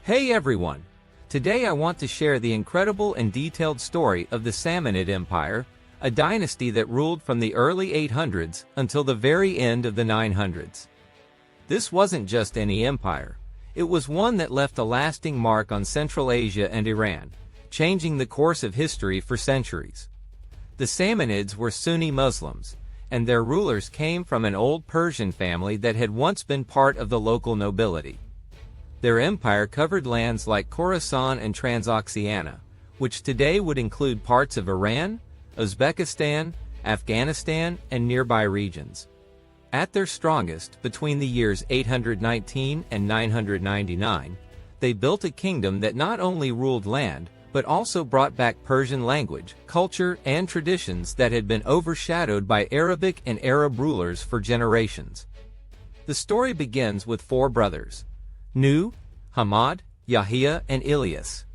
Hey everyone! Today I want to share the incredible and detailed story of the Samanid Empire, a dynasty that ruled from the early 800s until the very end of the 900s. This wasn't just any empire. It was one that left a lasting mark on Central Asia and Iran, changing the course of history for centuries. The Samanids were Sunni Muslims, and their rulers came from an old Persian family that had once been part of the local nobility. Their empire covered lands like Khorasan and Transoxiana, which today would include parts of Iran, Uzbekistan, Afghanistan, and nearby regions. At their strongest, between the years 819 and 999, they built a kingdom that not only ruled land, but also brought back Persian language, culture, and traditions that had been overshadowed by Arabic and Arab rulers for generations. The story begins with four brothers: Nu, Hamad, Yahya, and Ilyas.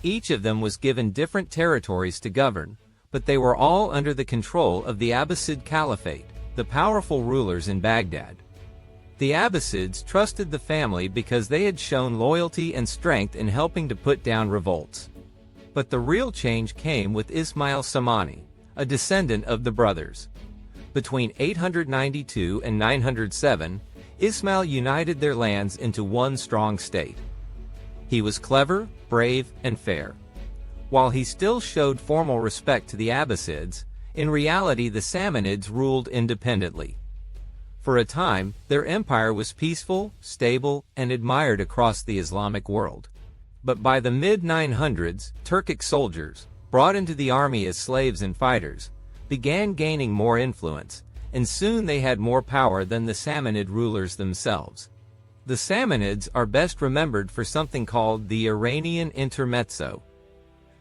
Each of them was given different territories to govern, but they were all under the control of the Abbasid Caliphate, the powerful rulers in Baghdad. The Abbasids trusted the family because they had shown loyalty and strength in helping to put down revolts. But the real change came with Ismail Samani, a descendant of the brothers. Between 892 and 907, Ismail united their lands into one strong state. He was clever, brave, and fair. While he still showed formal respect to the Abbasids, in reality the Samanids ruled independently. For a time, their empire was peaceful, stable, and admired across the Islamic world. But by the mid-900s, Turkic soldiers, brought into the army as slaves and fighters, began gaining more influence, and soon they had more power than the Samanid rulers themselves. The Samanids are best remembered for something called the Iranian Intermezzo.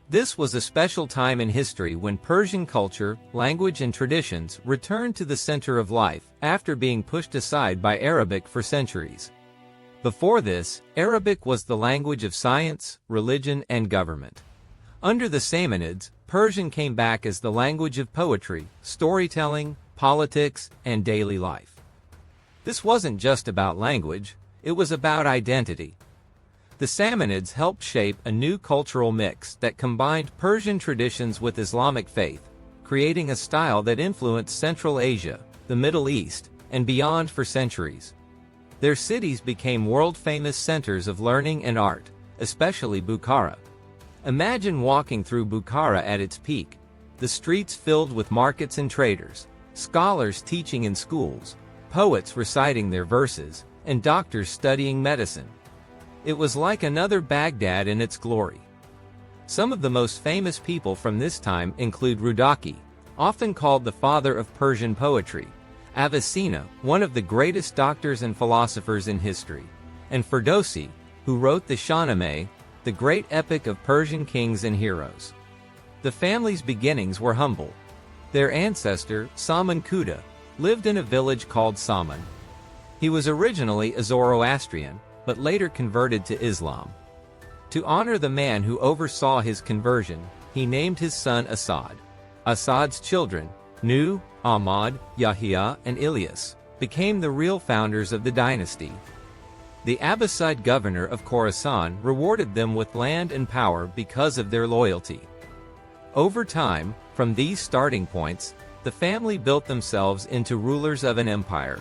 This was a special time in history when Persian culture, language, and traditions returned to the center of life after being pushed aside by Arabic for centuries. Before this, Arabic was the language of science, religion, and government. Under the Samanids, Persian came back as the language of poetry, storytelling, politics, and daily life. This wasn't just about language, it was about identity. The Samanids helped shape a new cultural mix that combined Persian traditions with Islamic faith, creating a style that influenced Central Asia, the Middle East, and beyond for centuries. Their cities became world-famous centers of learning and art, especially Bukhara. Imagine walking through Bukhara at its peak, the streets filled with markets and traders, scholars teaching in schools, poets reciting their verses, and doctors studying medicine. It was like another Baghdad in its glory. Some of the most famous people from this time include Rudaki, often called the father of Persian poetry, Avicenna, one of the greatest doctors and philosophers in history, and Ferdowsi, who wrote the Shahnameh, the great epic of Persian kings and heroes. The family's beginnings were humble. Their ancestor, Saman Kuda, lived in a village called Saman. He was originally a Zoroastrian, but later converted to Islam. To honor the man who oversaw his conversion, he named his son Asad. Asad's children, Nu, Ahmad, Yahya, and Ilyas, became the real founders of the dynasty. The Abbasid governor of Khorasan rewarded them with land and power because of their loyalty. Over time, from these starting points, the family built themselves into rulers of an empire.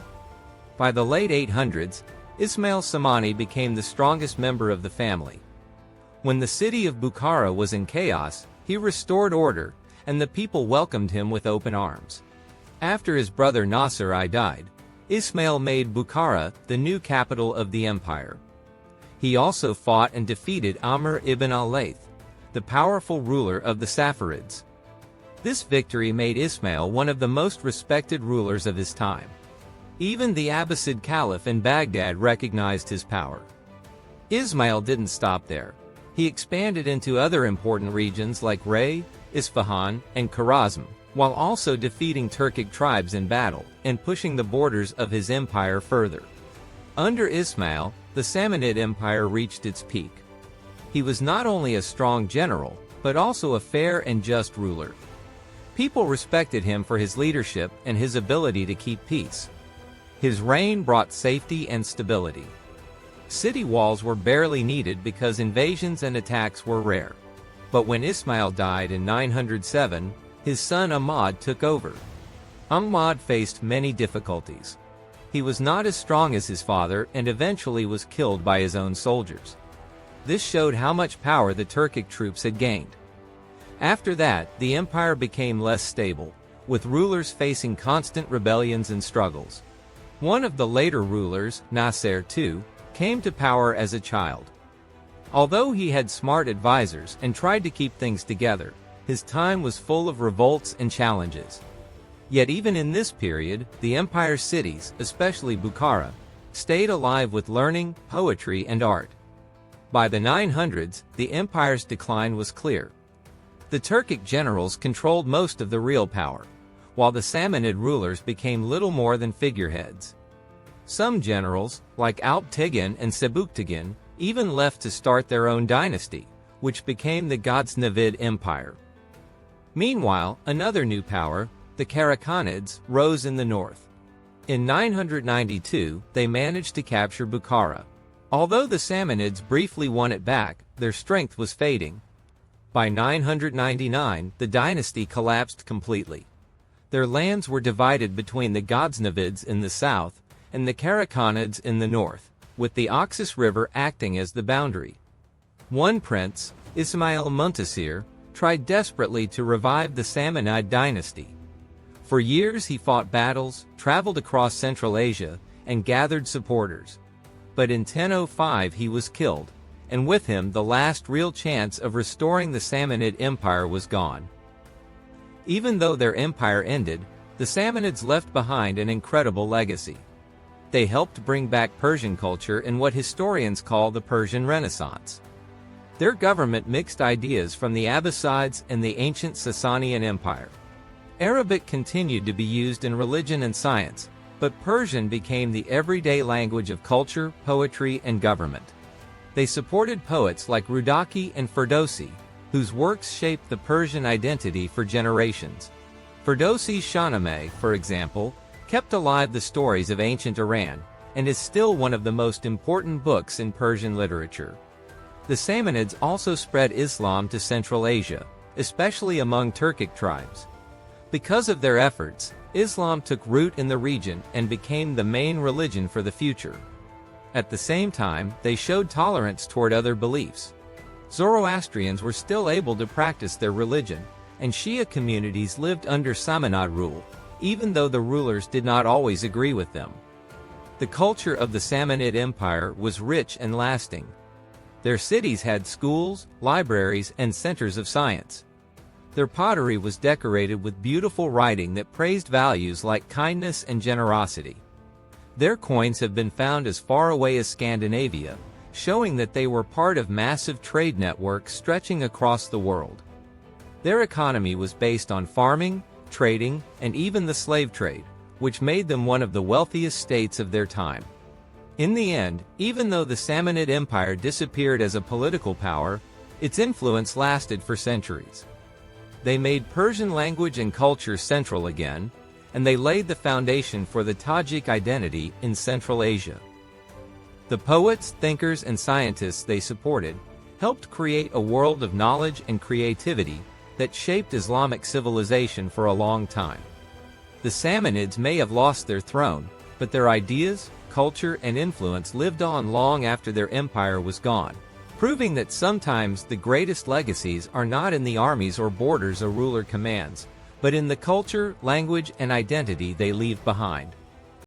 By the late 800s, Ismail Samani became the strongest member of the family. When the city of Bukhara was in chaos, he restored order, and the people welcomed him with open arms. After his brother Nasir I died, Ismail made Bukhara the new capital of the empire. He also fought and defeated Amr ibn al-Layth, the powerful ruler of the Saffarids. This victory made Ismail one of the most respected rulers of his time. Even the Abbasid Caliph in Baghdad recognized his power. Ismail didn't stop there. He expanded into other important regions like Ray, Isfahan, and Kharazm, while also defeating Turkic tribes in battle and pushing the borders of his empire further. Under Ismail, the Samanid Empire reached its peak. He was not only a strong general, but also a fair and just ruler. People respected him for his leadership and his ability to keep peace. His reign brought safety and stability. City walls were barely needed because invasions and attacks were rare. But when Ismail died in 907, his son Ahmad took over. Ahmad faced many difficulties. He was not as strong as his father and eventually was killed by his own soldiers. This showed how much power the Turkic troops had gained. After that, the empire became less stable, with rulers facing constant rebellions and struggles. One of the later rulers, Nasser II, came to power as a child. Although he had smart advisors and tried to keep things together, his time was full of revolts and challenges. Yet even in this period, the empire's cities, especially Bukhara, stayed alive with learning, poetry, and art. By the 900s, the empire's decline was clear. The Turkic generals controlled most of the real power, while the Samanid rulers became little more than figureheads. Some generals, like Alp Tigin and Sebuktigin, even left to start their own dynasty, which became the Ghaznavid Empire. Meanwhile, another new power, the Karakhanids, rose in the north. In 992, they managed to capture Bukhara. Although the Samanids briefly won it back, their strength was fading. By 999, the dynasty collapsed completely. Their lands were divided between the Ghaznavids in the south and the Karakhanids in the north, with the Oxus River acting as the boundary. One prince, Ismail Muntasir, tried desperately to revive the Samanid dynasty. For years he fought battles, traveled across Central Asia, and gathered supporters. But in 1005 he was killed, and with him the last real chance of restoring the Samanid Empire was gone. Even though their empire ended, the Samanids left behind an incredible legacy. They helped bring back Persian culture in what historians call the Persian Renaissance. Their government mixed ideas from the Abbasids and the ancient Sasanian Empire. Arabic continued to be used in religion and science, but Persian became the everyday language of culture, poetry, and government. They supported poets like Rudaki and Ferdowsi, whose works shaped the Persian identity for generations. Ferdowsi's Shahnameh, for example, kept alive the stories of ancient Iran, and is still one of the most important books in Persian literature. The Samanids also spread Islam to Central Asia, especially among Turkic tribes. Because of their efforts, Islam took root in the region and became the main religion for the future. At the same time, they showed tolerance toward other beliefs. Zoroastrians were still able to practice their religion, and Shia communities lived under Samanid rule, even though the rulers did not always agree with them. The culture of the Samanid Empire was rich and lasting. Their cities had schools, libraries, and centers of science. Their pottery was decorated with beautiful writing that praised values like kindness and generosity. Their coins have been found as far away as Scandinavia, showing that they were part of massive trade networks stretching across the world. Their economy was based on farming, trading, and even the slave trade, which made them one of the wealthiest states of their time. In the end, even though the Samanid Empire disappeared as a political power, its influence lasted for centuries. They made Persian language and culture central again, and they laid the foundation for the Tajik identity in Central Asia. The poets, thinkers, and scientists they supported helped create a world of knowledge and creativity that shaped Islamic civilization for a long time. The Samanids may have lost their throne, but their ideas, culture, and influence lived on long after their empire was gone, proving that sometimes the greatest legacies are not in the armies or borders a ruler commands, but in the culture, language, and identity they leave behind.